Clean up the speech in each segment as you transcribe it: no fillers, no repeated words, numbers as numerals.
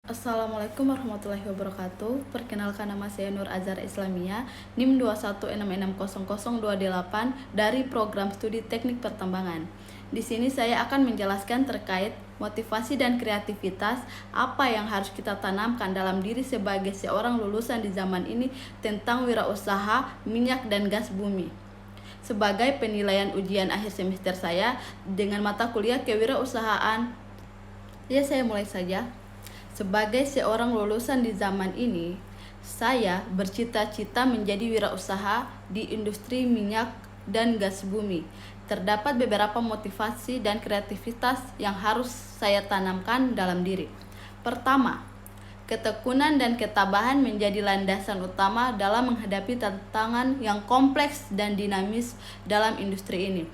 Assalamualaikum warahmatullahi wabarakatuh. Perkenalkan, nama saya Nur Azhar Islamia, NIM 2166028 dari Program Studi Teknik Pertambangan. Di sini saya akan menjelaskan terkait motivasi dan kreativitas, apa yang harus kita tanamkan dalam diri sebagai seorang lulusan di zaman ini tentang wirausaha minyak dan gas bumi. Sebagai penilaian ujian akhir semester saya dengan mata kuliah kewirausahaan, saya mulai saja. Sebagai seorang lulusan di zaman ini, saya bercita-cita menjadi wirausaha di industri minyak dan gas bumi. Terdapat beberapa motivasi dan kreativitas yang harus saya tanamkan dalam diri. Pertama, ketekunan dan ketabahan menjadi landasan utama dalam menghadapi tantangan yang kompleks dan dinamis dalam industri ini.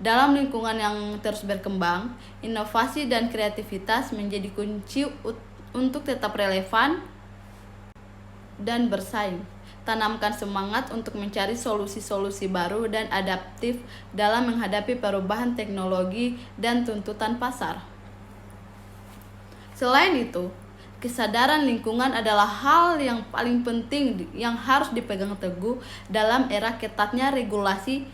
Dalam lingkungan yang terus berkembang, inovasi dan kreativitas menjadi kunci untuk tetap relevan dan bersaing. Tanamkan semangat untuk mencari solusi-solusi baru dan adaptif dalam menghadapi perubahan teknologi dan tuntutan pasar. Selain itu, kesadaran lingkungan adalah hal yang paling penting yang harus dipegang teguh dalam era ketatnya regulasi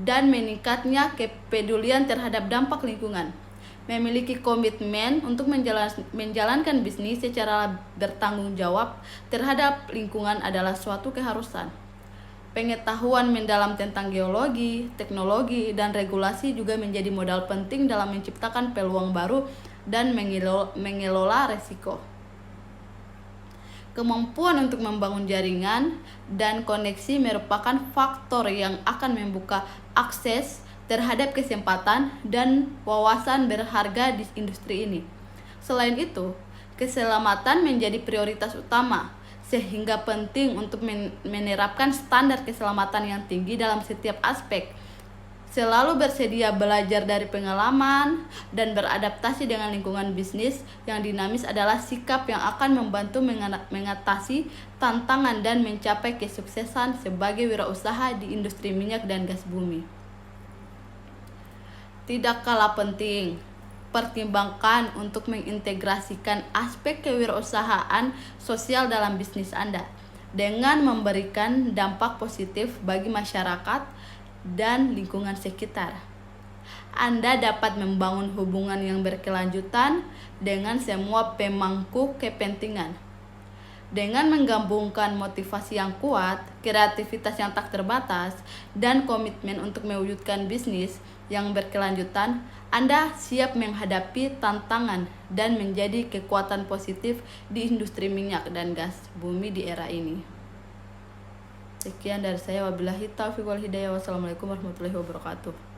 dan meningkatnya kepedulian terhadap dampak lingkungan. Memiliki komitmen untuk menjalankan bisnis secara bertanggung jawab terhadap lingkungan adalah suatu keharusan. Pengetahuan mendalam tentang geologi, teknologi, dan regulasi juga menjadi modal penting dalam menciptakan peluang baru dan mengelola resiko. Kemampuan untuk membangun jaringan dan koneksi merupakan faktor yang akan membuka akses terhadap kesempatan dan wawasan berharga di industri ini. Selain itu, keselamatan menjadi prioritas utama, sehingga penting untuk menerapkan standar keselamatan yang tinggi dalam setiap aspek. Selalu bersedia belajar dari pengalaman dan beradaptasi dengan lingkungan bisnis yang dinamis adalah sikap yang akan membantu mengatasi tantangan dan mencapai kesuksesan sebagai wirausaha di industri minyak dan gas bumi. Tidak kalah penting, pertimbangkan untuk mengintegrasikan aspek kewirausahaan sosial dalam bisnis Anda dengan memberikan dampak positif bagi masyarakat dan lingkungan sekitar. Anda dapat membangun hubungan yang berkelanjutan dengan semua pemangku kepentingan. Dengan menggabungkan motivasi yang kuat, kreativitas yang tak terbatas, dan komitmen untuk mewujudkan bisnis yang berkelanjutan, Anda siap menghadapi tantangan dan menjadi kekuatan positif di industri minyak dan gas bumi di era ini. Sekian dari saya, wabillahi taufiq wal hidayah. Wassalamualaikum warahmatullahi wabarakatuh.